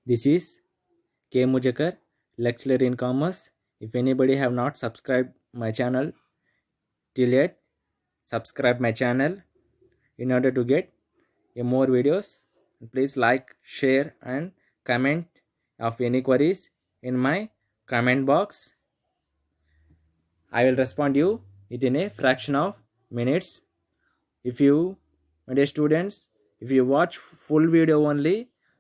This is K. Mujakar, lecturer in commerce. If anybody have not subscribed my channel till yet, subscribe my channel in order to get more videos. Please like, share and comment of any queries in my comment box. I will respond you it in a fraction of minutes. If you, my dear students, if you watch full video only,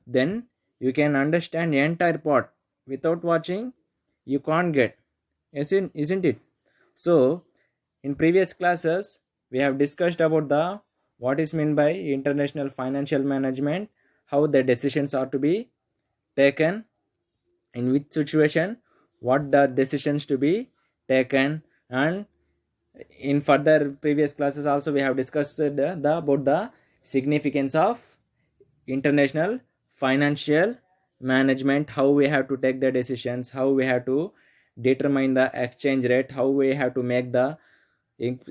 then you can understand the entire part. Without watching, you can't get, isn't it? So in previous classes we have discussed about the what is meant by international financial management, how the decisions are to be taken, in which situation what the decisions to be taken, and in further previous classes also we have discussed about the significance of international financial management, how we have to take the decisions, how we have to determine the exchange rate, how we have to make the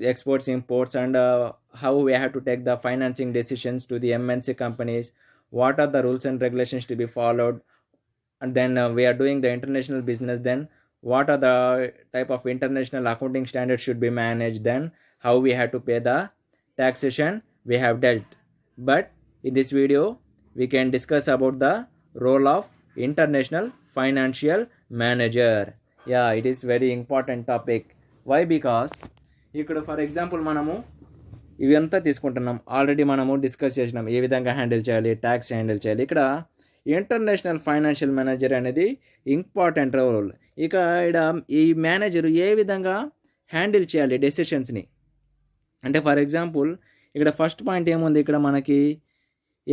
exports imports, and how we have to take the financing decisions to the MNC companies, what are the rules and regulations to be followed, and then we are doing the international business, then what are the type of international accounting standards should be managed, then how we have to pay the taxation we have dealt. But in this video we can discuss about the role of international financial manager. Yeah, it is very important topic. Why? Because ఇక్కడ for example మనము ఇవంతా తీసుకుంటున్నాం, already మనము discuss చేసినాం ఏ విధంగా handle చేయాలి, tax handle చేయాలి. ఇక్కడ ఇంటర్నేషనల్ ఫైనాన్షియల్ మేనేజర్ అనేది ఇంపార్టెంట్ రోల్. ఇక్కడ ఈ మేనేజర్ ఏ విధంగా హ్యాండిల్ చేయాలి డెసిషన్స్ని అంటే, ఫర్ ఎగ్జాంపుల్ ఇక్కడ ఫస్ట్ పాయింట్ ఏముంది, ఇక్కడ మనకి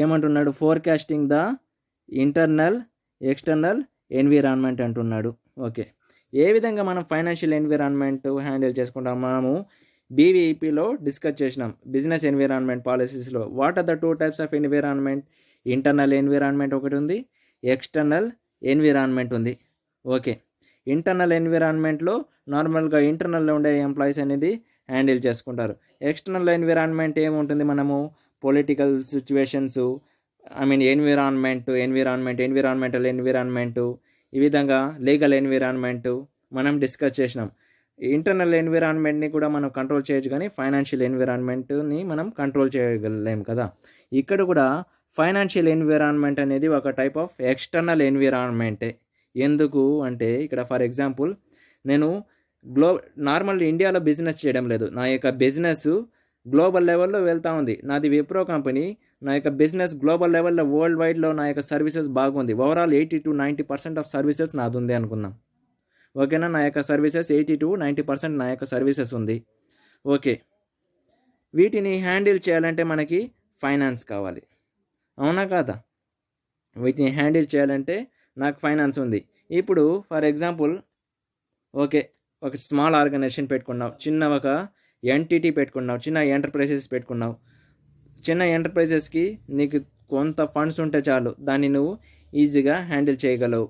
ఏమంటున్నాడు, forecasting the internal external environment అంటున్నాడు. ఓకే, ఏ విధంగా మనం ఫైనాన్షియల్ ఎన్విరాన్మెంట్ హ్యాండిల్ చేసుకుంటాం, మనము బీవీఈపీలో డిస్కస్ చేసినాం, బిజినెస్ ఎన్విరాన్మెంట్ పాలసీస్లో. What are the two types of environment? Internal environment ఒకటి ఉంది, ఎక్స్టర్నల్ ఎన్విరాన్మెంట్ ఉంది. ఓకే, ఇంటర్నల్ ఎన్విరాన్మెంట్లో నార్మల్గా ఇంటర్నల్లో ఉండే ఎంప్లాయీస్ అనేది హ్యాండిల్ చేసుకుంటారు. ఎక్స్టర్నల్ ఎన్విరాన్మెంట్ ఏముంటుంది, మనము పొలిటికల్ సిచ్యువేషన్స్, ఎన్విరాన్మెంటల్ ఎన్విరాన్మెంటు, ఈ విధంగా లీగల్ ఎన్విరాన్మెంటు మనం డిస్కస్ చేసినాం. ఇంటర్నల్ ఎన్విరాన్మెంట్ని కూడా మనం కంట్రోల్ చేయొచ్చు, కానీ ఫైనాన్షియల్ ఎన్విరాన్మెంట్ని మనం కంట్రోల్ చేయగలేము కదా. ఇక్కడ కూడా ఫైనాన్షియల్ ఎన్విరాన్మెంట్ అనేది ఒక టైప్ ఆఫ్ ఎక్స్టర్నల్ ఎన్విరాన్మెంటే. ఎందుకు అంటే, ఇక్కడ ఫర్ ఎగ్జాంపుల్ నేను నార్మల్ ఇండియాలో బిజినెస్ చేయడం లేదు, నా యొక్క బిజినెస్ గ్లోబల్ లెవెల్లో వెళ్తూ ఉంది. నాది విప్రో కంపెనీ, నా యొక్క బిజినెస్ గ్లోబల్ లెవెల్లో వరల్డ్ వైడ్లో నా యొక్క సర్వీసెస్ బాగుంది. ఓవరాల్ 80-90% ఆఫ్ సర్వీసెస్ నాది ఉంది అనుకుందాం. ఓకేనా, నా యొక్క సర్వీసెస్ 80-90% నా యొక్క సర్వీసెస్ ఉంది. ఓకే, వీటిని హ్యాండిల్ చేయాలంటే మనకి ఫైనాన్స్ కావాలి, అవునా కాదా? వీటిని హ్యాండిల్ చేయాలంటే నాకు ఫైనాన్స్ ఉంది. ఇప్పుడు ఫర్ ఎగ్జాంపుల్ ఓకే, ఒక స్మాల్ ఆర్గనైజేషన్ పెట్టుకున్నావు, చిన్న ఒక ఎంటిటీ పెట్టుకున్నావు, చిన్న ఎంటర్ప్రైజెస్ పెట్టుకున్నావు. చిన్న ఎంటర్ప్రైజెస్కి నీకు కొంత ఫండ్స్ ఉంటే చాలు, దాన్ని నువ్వు ఈజీగా హ్యాండిల్ చేయగలవు.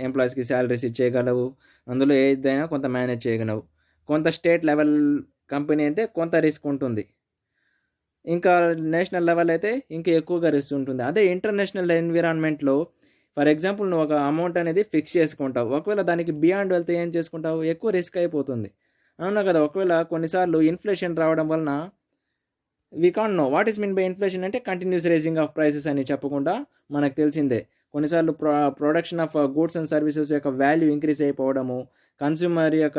ఎంప్లాయీస్కి శాలరీస్ ఇచ్చేయగలవు, అందులో ఏదైనా కొంత మేనేజ్ చేయగలవు. కొంత స్టేట్ లెవెల్ కంపెనీ అయితే కొంత రిస్క్ ఉంటుంది, ఇంకా నేషనల్ లెవెల్ అయితే ఇంకా ఎక్కువగా రిస్క్ ఉంటుంది. అదే ఇంటర్నేషనల్ ఎన్విరాన్మెంట్లో ఫర్ ఎగ్జాంపుల్ నువ్వు ఒక అమౌంట్ అనేది ఫిక్స్ చేసుకుంటావు, ఒకవేళ దానికి బియాండ్ వెళ్తే ఏం చేసుకుంటావు, ఎక్కువ రిస్క్ అయిపోతుంది, అవునా కదా. ఒకవేళ కొన్నిసార్లు ఇన్ఫ్లేషన్ రావడం వలన we can't know what is mean by inflation అంటే కంటిన్యూస్ రేజింగ్ ఆఫ్ ప్రైసెస్ అని చెప్పకుండా మనకు తెలిసిందే. కొన్నిసార్లు production of goods and services యొక్క వాల్యూ ఇంక్రీజ్ అయిపోవడము, కన్స్యూమర్ యొక్క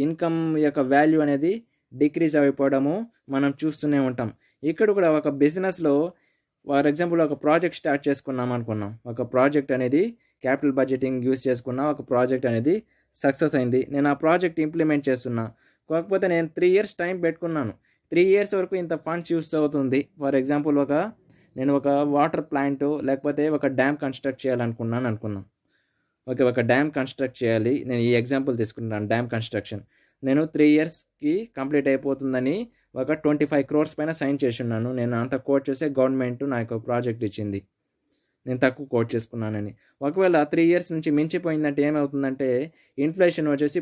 ఇన్కమ్ యొక్క వాల్యూ అనేది డిక్రీజ్ అయిపోవడము మనం చూస్తూనే ఉంటాం. ఇక్కడ కూడా ఒక బిజినెస్లో ఫర్ ఎగ్జాంపుల్ ఒక ప్రాజెక్ట్ స్టార్ట్ చేసుకున్నాం అనుకున్నాం, ఒక ప్రాజెక్ట్ అనేది క్యాపిటల్ బడ్జెటింగ్ యూస్ చేసుకున్నా, ఒక ప్రాజెక్ట్ అనేది సక్సెస్ అయింది. నేను ఆ ప్రాజెక్ట్ ఇంప్లిమెంట్ చేస్తున్నా, కాకపోతే నేను 3 years టైం పెట్టుకున్నాను. 3 years వరకు ఇంత ఫండ్స్ యూస్ అవుతుంది. ఫర్ ఎగ్జాంపుల్ నేను ఒక వాటర్ ప్లాంట్ లేకపోతే ఒక డ్యామ్ కన్స్ట్రక్ట్ అనుకున్నాం. ఓకే, ఒక డ్యామ్ కన్స్ట్రక్ట్ చేయాలి. నేను ఈ ఎగ్జాంపుల్ తీసుకుంటున్నాను, డ్యామ్ కన్స్ట్రక్షన్. నేను 3 yearsకి కంప్లీట్ అయిపోతుందని ఒక 25 crores పైన సైన్ చేసి ఉన్నాను. నేను అంత కోట్ చేసే గవర్నమెంట్ నాకు ప్రాజెక్ట్ ఇచ్చింది, నేను తక్కువ కోట్ చేసుకున్నానని. ఒకవేళ 3 years నుంచి మించిపోయిందంటే ఏమవుతుందంటే ఇన్ఫ్లేషన్ వచ్చేసి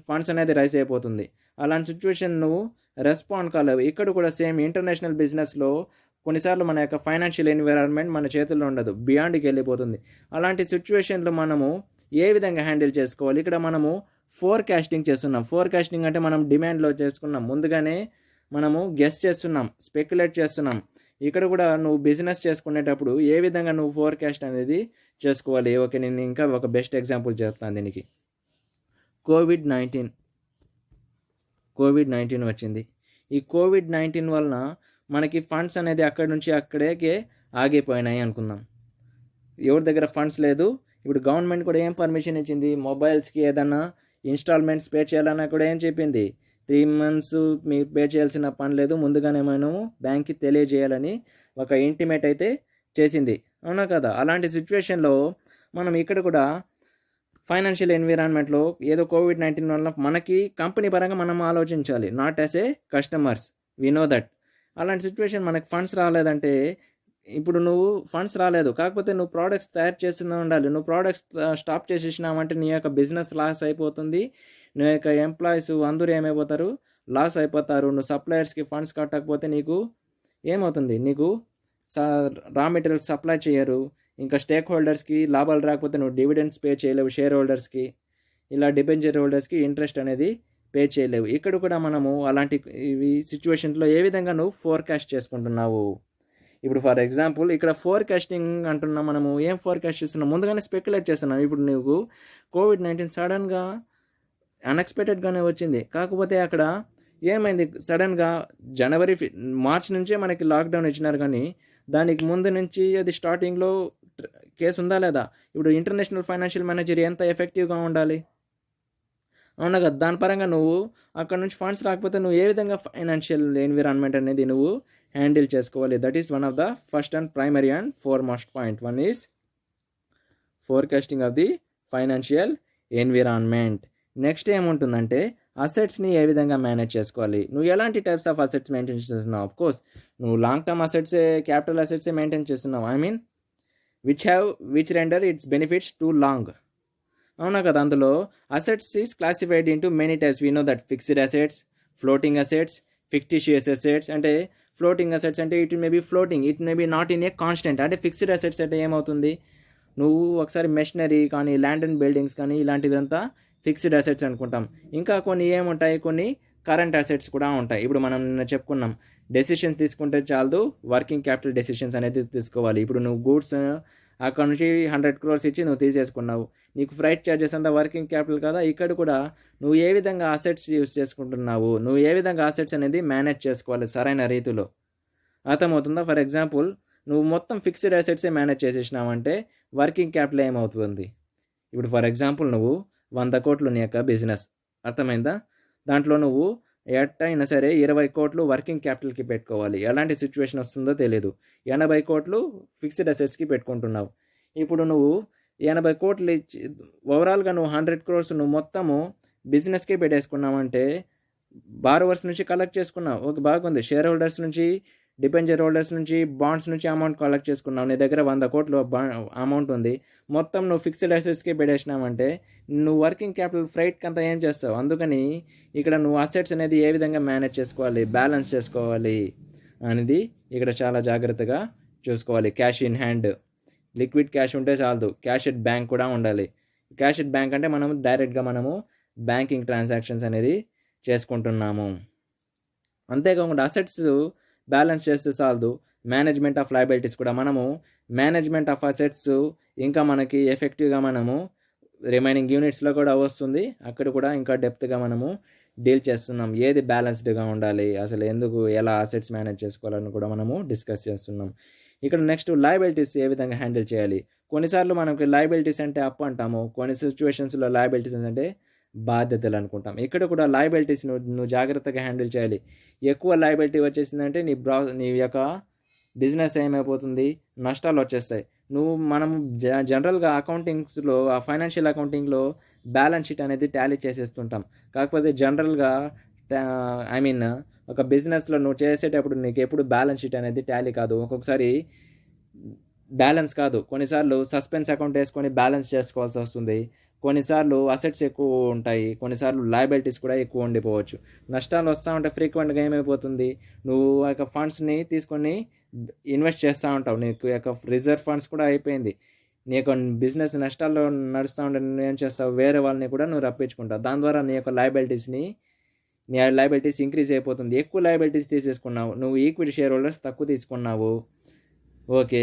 ఫండ్స్ అనేది రైజ్ అయిపోతుంది. అలాంటి సిచ్యువేషన్ నువ్వు రెస్పాండ్ కాలేవు. ఇక్కడ కూడా సేమ్ ఇంటర్నేషనల్ బిజినెస్లో కొన్నిసార్లు మన యొక్క ఫైనాన్షియల్ ఎన్విరాన్మెంట్ మన చేతుల్లో ఉండదు, బియాండ్కి వెళ్ళిపోతుంది. అలాంటి సిచ్యువేషన్లో మనము ఏ విధంగా హ్యాండిల్ చేసుకోవాలి? ఇక్కడ మనము ఫోర్కాస్టింగ్ చేస్తున్నాం. ఫోర్కాస్టింగ్ అంటే మనం డిమాండ్లో చేసుకున్నాం, ముందుగానే మనము గెస్ చేస్తున్నాం, స్పెక్యులేట్ చేస్తున్నాం. ఇక్కడ కూడా నువ్వు బిజినెస్ చేసుకునేటప్పుడు ఏ విధంగా నువ్వు ఫోర్కాస్ట్ అనేది చేసుకోవాలి. ఓకే, నేను ఇంకా ఒక బెస్ట్ ఎగ్జాంపుల్ చెప్తాను దీనికి. కోవిడ్-19 వచ్చింది. ఈ కోవిడ్-19 వలన మనకి ఫండ్స్ అనేది అక్కడి నుంచి అక్కడే ఆగిపోయినాయి అనుకుందాం. ఎవరి దగ్గర ఫండ్స్ లేదు. ఇప్పుడు గవర్నమెంట్ కూడా ఏం పర్మిషన్ ఇచ్చింది? మొబైల్స్కి ఏదన్నా ఇన్స్టాల్మెంట్స్ పే చేయాలన్నా కూడా ఏం చెప్పింది? 3 months మీరు పే చేయాల్సిన పని లేదు, ముందుగానే మనము బ్యాంక్కి తెలియజేయాలని ఒక ఇంటిమేట్ అయితే చేసింది, అవునా కదా? అలాంటి సిచ్యువేషన్లో మనం ఇక్కడ కూడా ఫైనాన్షియల్ ఎన్విరాన్మెంట్లో ఏదో కోవిడ్-19 వల్ల మనకి కంపెనీ పరంగా మనం ఆలోచించాలి, not as a customers. We know that. అలాంటి సిచ్యువేషన్ మనకి ఫండ్స్ రాలేదంటే, ఇప్పుడు నువ్వు ఫండ్స్ రాలేదు, కాకపోతే నువ్వు ప్రోడక్ట్స్ తయారు చేస్తూనే ఉండాలి. నువ్వు ప్రోడక్ట్స్ స్టాప్ చేసేసినావంటే నీ యొక్క బిజినెస్ లాస్ అయిపోతుంది. నీ యొక్క ఎంప్లాయీస్ అందరూ ఏమైపోతారు? లాస్ అయిపోతారు. నువ్వు సప్లయర్స్కి ఫండ్స్ కట్టకపోతే నీకు ఏమవుతుంది? నీకు రా మెటీరియల్స్ సప్లై చేయరు. ఇంకా స్టేక్ హోల్డర్స్కి లాభాలు రాకపోతే నువ్వు డివిడెండ్స్ పే చేయలేవు, షేర్ హోల్డర్స్కి, ఇలా డిబెంచర్ హోల్డర్స్కి ఇంట్రెస్ట్ అనేది పే చేయలేవు. ఇక్కడ కూడా మనము అలాంటి సిచ్యువేషన్లో ఏ విధంగా నువ్వు ఫోర్కాస్ట్ చేసుకుంటున్నావు? ఇప్పుడు ఫర్ ఎగ్జాంపుల్ ఇక్కడ ఫోర్కాస్టింగ్ అంటున్నాం. మనము ఏం ఫోర్కాస్ట్ చేస్తున్నాం? ముందుగానే స్పెక్యులేట్ చేస్తున్నాం. ఇప్పుడు నీకు కోవిడ్-19 సడన్గా అన్ఎక్స్పెక్టెడ్గానే వచ్చింది. కాకపోతే అక్కడ ఏమైంది? సడన్గా మార్చ్ నుంచే మనకి లాక్డౌన్ ఇచ్చినారు, కానీ దానికి ముందు నుంచి అది స్టార్టింగ్లో కేసు ఉందా లేదా? ఇప్పుడు ఇంటర్నేషనల్ ఫైనాన్షియల్ మేనేజర్ ఎంత ఎఫెక్టివ్గా ఉండాలి, అవునా కదా? దాని పరంగా నువ్వు అక్కడ నుంచి ఫండ్స్ రాకపోతే నువ్వు ఏ విధంగా ఫైనాన్షియల్ ఎన్విరాన్మెంట్ అనేది నువ్వు హ్యాండిల్ చేసుకోవాలి? That is one of the first and primary and foremost point. One is forecasting of the financial environment. Next ఏముంటుందంటే అసెట్స్ని ఏ విధంగా మేనేజ్ చేసుకోవాలి? నువ్వు ఎలాంటి టైప్స్ ఆఫ్ అసెట్స్ మెయింటైన్ చేస్తున్నావు? ఆఫ్ కోర్స్ నువ్వు లాంగ్ టర్మ్ అసెట్సే, క్యాపిటల్ అసెట్సే మెయింటైన్ చేస్తున్నావు. I mean which render it's benefits to long, అవునా కదా? అందులో assets is classified into many types. We know that fixed assets, floating assets, fictitious assets. అంటే floating assets అంటే it may be floating, it may be not in a constant. అంటే fixed assets అంటే ఏమవుతుంది? నువ్వు ఒకసారి మెషినరీ కానీ, land and buildings కానీ, ఇలాంటిదంతా fixed assets అనుకుంటాం. ఇంకా కొన్ని ఏముంటాయి? కొన్ని కరెంట్ అసెట్స్ కూడా ఉంటాయి. ఇప్పుడు మనం నిన్న చెప్పుకున్నాం, డెసిషన్స్ తీసుకుంటే చాలదు, వర్కింగ్ క్యాపిటల్ డెసిషన్స్ అనేది తీసుకోవాలి. ఇప్పుడు నువ్వు గూడ్స్ అక్కడ నుంచి 100 crores ఇచ్చి నువ్వు తీసేసుకున్నావు, నీకు ఫ్రైట్ ఛార్జెస్ అంతా వర్కింగ్ క్యాపిటల్ కదా. ఇక్కడ కూడా నువ్వు ఏ విధంగా అసెట్స్ యూజ్ చేసుకుంటున్నావు, నువ్వు ఏ విధంగా అసెట్స్ అనేది మేనేజ్ చేసుకోవాలి సరైన రీతిలో, అర్థమవుతుందా? ఫర్ ఎగ్జాంపుల్ నువ్వు మొత్తం ఫిక్స్డ్ అసెట్సే మేనేజ్ చేసేసినావు అంటే వర్కింగ్ క్యాపిటల్ ఏమవుతుంది? ఇప్పుడు ఫర్ ఎగ్జాంపుల్ నువ్వు 100 crores నీ యొక్క బిజినెస్, అర్థమైందా? దాంట్లో నువ్వు ఎట్టయినా సరే 20 crores వర్కింగ్ క్యాపిటల్కి పెట్టుకోవాలి. ఎలాంటి సిచ్యువేషన్ వస్తుందో తెలియదు. 80 crores ఫిక్స్డ్ అసెట్స్కి పెట్టుకుంటున్నావు. ఇప్పుడు నువ్వు 80 crores ఇచ్చి ఓవరాల్గా నువ్వు 100 crores నువ్వు మొత్తము బిజినెస్కే పెట్టేసుకున్నావంటే బారోవర్స్ నుంచి కలెక్ట్ చేసుకున్నావు, ఓకే బాగుంది. షేర్ హోల్డర్స్ నుంచి, డిబెంచర్ హోల్డర్స్ నుంచి, బాండ్స్ నుంచి అమౌంట్ కలెక్ట్ చేసుకున్నావు. నీ దగ్గర 100 crores అమౌంట్ ఉంది, మొత్తం నువ్వు ఫిక్స్డ్ అసెట్స్కే పెట్టేసినావంటే నువ్వు వర్కింగ్ క్యాపిటల్ ఫ్రైట్కి అంతా ఏం చేస్తావు? అందుకని ఇక్కడ నువ్వు అసెట్స్ అనేది ఏ విధంగా మేనేజ్ చేసుకోవాలి, బ్యాలెన్స్ చేసుకోవాలి అనేది ఇక్కడ చాలా జాగ్రత్తగా చూసుకోవాలి. Cash in hand, liquid cash ఉంటే చాలదు, క్యాష్ ఎట్ బ్యాంక్ కూడా ఉండాలి. క్యాష్ ఎట్ బ్యాంక్ అంటే మనము డైరెక్ట్గా మనము బ్యాంకింగ్ ట్రాన్సాక్షన్స్ అనేది చేసుకుంటున్నాము. అంతేకాకుండా అసెట్స్ బ్యాలెన్స్ చేస్తే చాలదు, మేనేజ్మెంట్ ఆఫ్ లయబిలిటీస్ కూడా మనము మేనేజ్మెంట్ ఆఫ్ అసెట్స్ ఇంకా మనకి ఎఫెక్టివ్గా మనము రిమైనింగ్ యూనిట్స్లో కూడా వస్తుంది. అక్కడ కూడా ఇంకా డెప్త్గా మనము డీల్ చేస్తున్నాం. ఏది బ్యాలెన్స్డ్గా ఉండాలి, అసలు ఎందుకు, ఎలా అసెట్స్ మేనేజ్ చేసుకోవాలని కూడా మనము డిస్కస్ చేస్తున్నాం. ఇక్కడ నెక్స్ట్ లయబిలిటీస్ ఏ విధంగా హ్యాండిల్ చేయాలి. కొన్నిసార్లు మనకి లయబిలిటీస్ అంటే అప్పు అంటాము, కొన్ని సిచ్యువేషన్స్లో లయబిలిటీస్ అంటే బాధ్యతలు అనుకుంటాం. ఇక్కడ కూడా లయబిలిటీస్ నువ్వు జాగ్రత్తగా హ్యాండిల్ చేయాలి. ఎక్కువ లయబిలిటీ వచ్చేసిందంటే నీ యొక్క బిజినెస్ ఏమైపోతుంది, నష్టాలు వచ్చేస్తాయి. మనం జనరల్గా అకౌంటింగ్స్లో, ఆ ఫైనాన్షియల్ అకౌంటింగ్లో బ్యాలెన్స్ షీట్ అనేది టాలీ చేసేస్తుంటాం. కాకపోతే జనరల్గా ఒక బిజినెస్లో నువ్వు చేసేటప్పుడు నీకు ఎప్పుడు బ్యాలెన్స్ షీట్ అనేది టాలీ కాదు, ఒక్కొక్కసారి బ్యాలెన్స్ కాదు, కొన్నిసార్లు సస్పెన్స్ అకౌంట్ వేసుకొని బ్యాలెన్స్ చేసుకోవాల్సి వస్తుంది. కొన్నిసార్లు అసెట్స్ ఎక్కువ ఉంటాయి, కొన్నిసార్లు లయబిలిటీస్ కూడా ఎక్కువ ఉండిపోవచ్చు. నష్టాలు వస్తూ ఉంటే ఫ్రీక్వెంట్గా ఏమైపోతుంది, నువ్వు ఆ యొక్క ఫండ్స్ని తీసుకొని ఇన్వెస్ట్ చేస్తూ ఉంటావు, నీకు యొక్క రిజర్వ్ ఫండ్స్ కూడా అయిపోయింది, నీ యొక్క బిజినెస్ నష్టాల్లో నడుస్తూ ఉంటే నువ్వు ఏం చేస్తావు, వేరే వాళ్ళని కూడా నువ్వు రప్పించుకుంటావు. దాని ద్వారా నీ యొక్క లయబిలిటీస్ ఇంక్రీజ్ అయిపోతుంది. ఎక్కువ లయబిలిటీస్ తీసేసుకున్నావు, నువ్వు ఈక్విటీ షేర్ హోల్డర్స్ తక్కువ తీసుకున్నావు, ఓకే,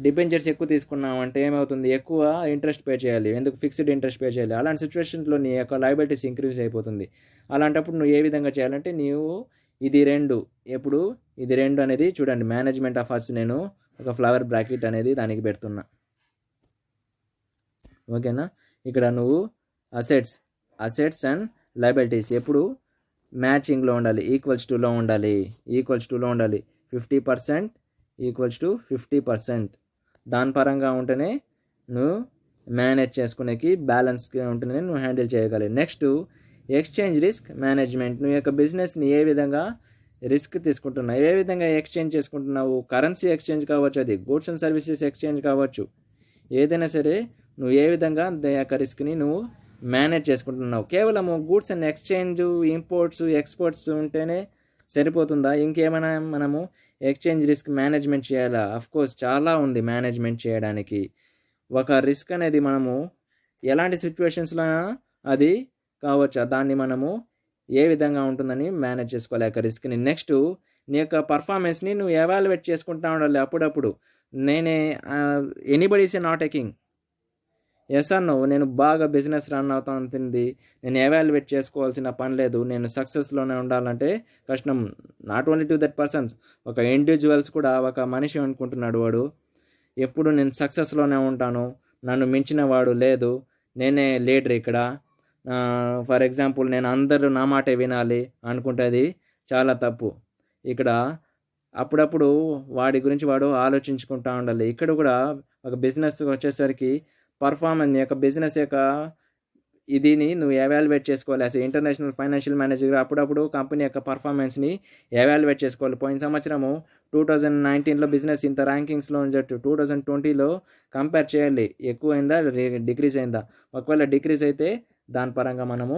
డిబెంచర్స్ ఎక్కువ తీసుకున్నావు అంటే ఏమవుతుంది, ఎక్కువ ఇంట్రెస్ట్ పే చేయాలి, ఎందుకు ఫిక్స్డ్ ఇంట్రెస్ట్ పే చేయాలి. అలాంటి సిచ్యువేషన్స్లో నీ యొక్క లయబిలిటీస్ ఇంక్రీజ్ అయిపోతుంది. అలాంటప్పుడు నువ్వు ఏ విధంగా చేయాలంటే, ఇది రెండు అనేది చూడండి, మేనేజ్మెంట్ ఆఫ్ అసెట్స్ నేను ఒక ఫ్లవర్ బ్రాకెట్ అనేది దానికి పెడుతున్నా, ఓకేనా. ఇక్కడ నువ్వు అసెట్స్ అండ్ లయబిలిటీస్ ఎప్పుడు మ్యాచింగ్లో ఉండాలి, ఈక్వల్స్ టూలో ఉండాలి. 50% ఈక్వల్స్ టు 50%. దాని పరంగా ఉంటేనే నువ్వు మేనేజ్ చేసుకునేకి, బ్యాలెన్స్గా ఉంటేనే నువ్వు హ్యాండిల్ చేయగలవు. Next exchange risk management. నువ్వు యొక్క బిజినెస్ని ఏ విధంగా రిస్క్ తీసుకుంటున్నావు, ఏ విధంగా ఎక్స్చేంజ్ చేసుకుంటున్నావు, కరెన్సీ ఎక్స్చేంజ్ కావచ్చు, అది గూడ్స్ అండ్ సర్వీసెస్ ఎక్స్చేంజ్ కావచ్చు, ఏదైనా సరే నువ్వు ఏ విధంగా దాని యొక్క రిస్క్ని నువ్వు మేనేజ్ చేసుకుంటున్నావు. కేవలము goods and exchange, imports, exports ఉంటేనే సరిపోతుందా, ఇంకేమైనా మనము ఎక్స్చేంజ్ రిస్క్ మేనేజ్మెంట్ చేయాలా? అఫ్కోర్స్ చాలా ఉంది మేనేజ్మెంట్ చేయడానికి. ఒక రిస్క్ అనేది మనము ఎలాంటి సిచ్యువేషన్స్లో అది కావచ్చు, దాన్ని మనము ఏ విధంగా ఉంటుందని మేనేజ్ చేసుకోవాలి ఆ యొక్క రిస్క్ని. నెక్స్ట్ నీ యొక్క పర్ఫార్మెన్స్ని నువ్వు ఎవాల్యుయేట్ చేసుకుంటూ ఉండాలి అప్పుడప్పుడు. Anybody is not a king, yes or no, నేను బాగా బిజినెస్ రన్ అవుతా ఉంటుంది, నేను ఎవాల్యుయేట్ చేసుకోవాల్సిన పని లేదు, నేను సక్సెస్లోనే ఉండాలంటే కష్టం. Not only to that persons, ఒక ఇండివిజువల్స్ కూడా, ఒక మనిషి అనుకుంటున్నాడు వాడు ఎప్పుడు నేను సక్సెస్లోనే ఉంటాను, నన్ను మించిన వాడు లేదు, నేనే లీడర్ ఇక్కడ, ఫర్ ఎగ్జాంపుల్ నేను అందరూ నా మాటే వినాలి అనుకుంటే అది చాలా తప్పు. ఇక్కడ అప్పుడప్పుడు వాడి గురించి వాడు ఆలోచించుకుంటూ ఉండాలి. ఇక్కడ కూడా ఒక బిజినెస్ వచ్చేసరికి పర్ఫార్మెన్స్ యొక్క బిజినెస్ యొక్క ఇదిని నువ్వు ఎవాల్యుయేట్ చేసుకోవాలి. అసలు ఇంటర్నేషనల్ ఫైనాన్షియల్ మేనేజర్గా అప్పుడప్పుడు కంపెనీ యొక్క పర్ఫార్మెన్స్ని ఎవాల్యుయేట్ చేసుకోవాలి. పోయిన సంవత్సరము 2019లో బిజినెస్ ఇంత ర్యాంకింగ్స్లో ఉంచట్టు, 2020లో కంపేర్ చేయాలి, ఎక్కువైందా డిక్రీజ్ అయిందా. ఒకవేళ డిక్రీజ్ అయితే దాని పరంగా మనము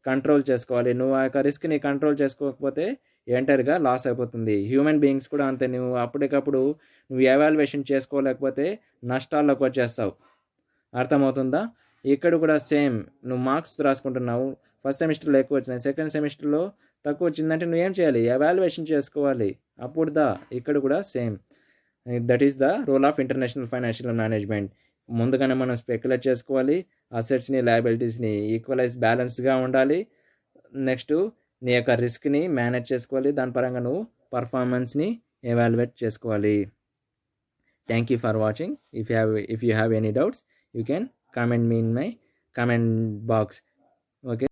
కంట్రోల్ చేసుకోవాలి. నువ్వు ఆ యొక్క రిస్క్ని కంట్రోల్ చేసుకోకపోతే ఎంటర్గా లాస్ అయిపోతుంది. హ్యూమన్ బీయింగ్స్ కూడా అంతే, నువ్వు అప్పటికప్పుడు నువ్వు ఎవాల్యుయేషన్ చేసుకోలేకపోతే నష్టాల్లోకి వచ్చేస్తావు. అర్థమవుతుందా? ఇక్కడ కూడా సేమ్, నువ్వు మార్క్స్ రాసుకుంటున్నావు, ఫస్ట్ సెమిస్టర్లో ఎక్కువ వచ్చినాయి, సెకండ్ సెమిస్టర్లో తక్కువ వచ్చిందంటే నువ్వేం చేయాలి, ఎవాల్యుయేషన్ చేసుకోవాలి. ఇక్కడ కూడా same, that is the role of international financial management. ముందుగానే మనం స్పెక్యులేట్ చేసుకోవాలి, అసెట్స్ని లయబిలిటీస్ని ఈక్వలైజ్ బ్యాలెన్స్గా ఉండాలి. నెక్స్ట్ నీ యొక్క రిస్క్ని మేనేజ్ చేసుకోవాలి, దాని పరంగా నువ్వు పర్ఫార్మెన్స్ని ఎవాల్యుయేట్ చేసుకోవాలి. Thank you for watching. If you have any doubts, you can comment me in my comment box. Okay.